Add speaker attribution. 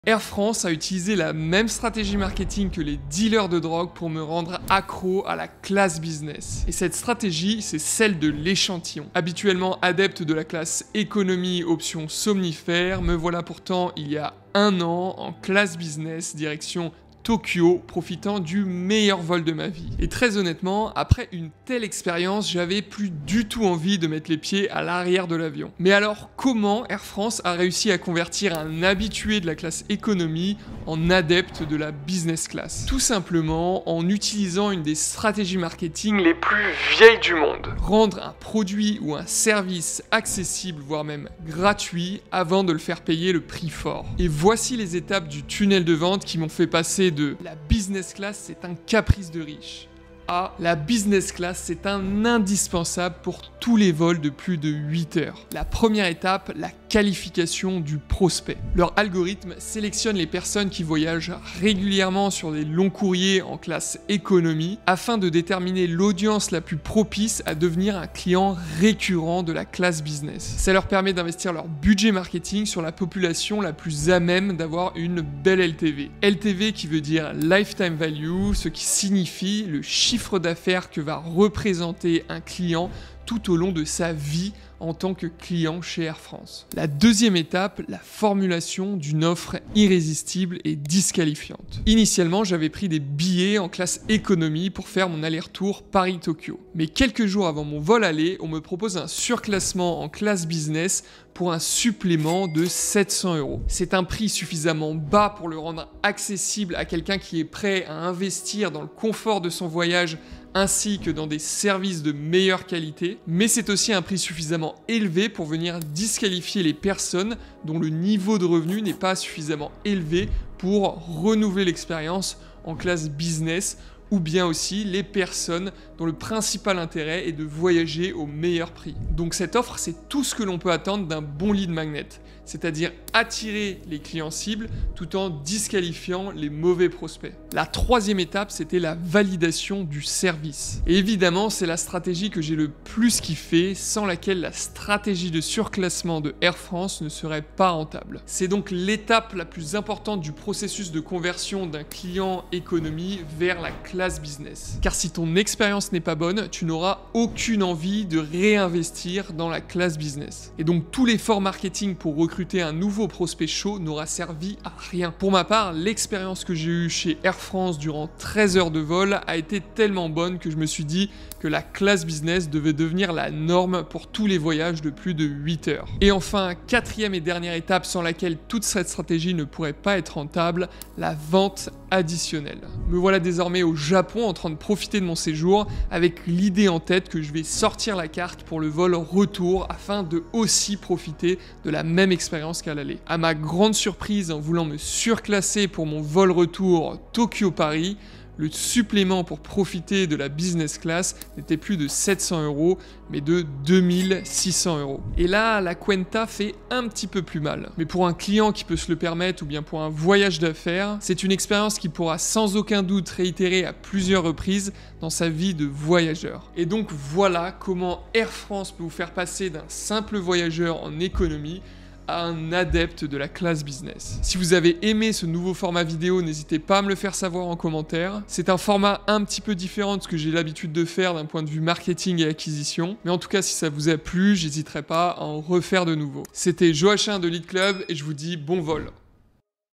Speaker 1: Air France a utilisé la même stratégie marketing que les dealers de drogue pour me rendre accro à la classe business. Et cette stratégie, c'est celle de l'échantillon. Habituellement adepte de la classe économie option somnifère, me voilà pourtant il y a un an en classe business direction Tokyo, profitant du meilleur vol de ma vie. Et très honnêtement, après une telle expérience, j'avais plus du tout envie de mettre les pieds à l'arrière de l'avion. Mais alors, comment Air France a réussi à convertir un habitué de la classe économie en adepte de la business class? Tout simplement en utilisant une des stratégies marketing les plus vieilles du monde. Rendre un produit ou un service accessible, voire même gratuit, avant de le faire payer le prix fort. Et voici les étapes du tunnel de vente qui m'ont fait passer de la business class, c'est un caprice de riche, à la business class, c'est un indispensable pour tous les vols de plus de 8 heures. La première étape, la qualification du prospect. Leur algorithme sélectionne les personnes qui voyagent régulièrement sur des longs courriers en classe économie afin de déterminer l'audience la plus propice à devenir un client récurrent de la classe business. Ça leur permet d'investir leur budget marketing sur la population la plus à même d'avoir une belle LTV. LTV qui veut dire Lifetime Value, ce qui signifie le chiffre d'affaires que va représenter un client tout au long de sa vie en tant que client chez Air France. La deuxième étape, la formulation d'une offre irrésistible et disqualifiante. Initialement, j'avais pris des billets en classe économie pour faire mon aller-retour Paris-Tokyo. Mais quelques jours avant mon vol aller, on me propose un surclassement en classe business pour un supplément de 700 €. C'est un prix suffisamment bas pour le rendre accessible à quelqu'un qui est prêt à investir dans le confort de son voyage ainsi que dans des services de meilleure qualité, mais c'est aussi un prix suffisamment élevé pour venir disqualifier les personnes dont le niveau de revenu n'est pas suffisamment élevé pour renouveler l'expérience en classe business, ou bien aussi les personnes dont le principal intérêt est de voyager au meilleur prix. Donc cette offre, c'est tout ce que l'on peut attendre d'un bon lead magnet, c'est-à-dire attirer les clients cibles tout en disqualifiant les mauvais prospects. La troisième étape, c'était la validation du service. Et évidemment, c'est la stratégie que j'ai le plus kiffé, sans laquelle la stratégie de surclassement de Air France ne serait pas rentable. C'est donc l'étape la plus importante du processus de conversion d'un client économie vers la classe business. Car si ton expérience n'est pas bonne, tu n'auras aucune envie de réinvestir dans la classe business. Et donc tout l'effort marketing pour recruter un nouveau prospect chaud n'aura servi à rien. Pour ma part, l'expérience que j'ai eue chez Air France durant 13 heures de vol a été tellement bonne que je me suis dit que la classe business devait devenir la norme pour tous les voyages de plus de 8 heures. Et enfin, quatrième et dernière étape sans laquelle toute cette stratégie ne pourrait pas être rentable, la vente additionnelle. Me voilà désormais au Japon en train de profiter de mon séjour avec l'idée en tête que je vais sortir la carte pour le vol retour afin de aussi profiter de la même expérience qu'à l'aller. À ma grande surprise, en voulant me surclasser pour mon vol retour Tokyo-Paris, le supplément pour profiter de la business class n'était plus de 700 €, mais de 2600 €. Et là, la cuenta fait un petit peu plus mal. Mais pour un client qui peut se le permettre, ou bien pour un voyage d'affaires, c'est une expérience qui pourra sans aucun doute réitérer à plusieurs reprises dans sa vie de voyageur. Et donc voilà comment Air France peut vous faire passer d'un simple voyageur en économie à un adepte de la classe business. Si vous avez aimé ce nouveau format vidéo, n'hésitez pas à me le faire savoir en commentaire. C'est un format un petit peu différent de ce que j'ai l'habitude de faire d'un point de vue marketing et acquisition. Mais en tout cas, si ça vous a plu, j'hésiterai pas à en refaire de nouveau. C'était Joachim de Lead Club et je vous dis bon vol.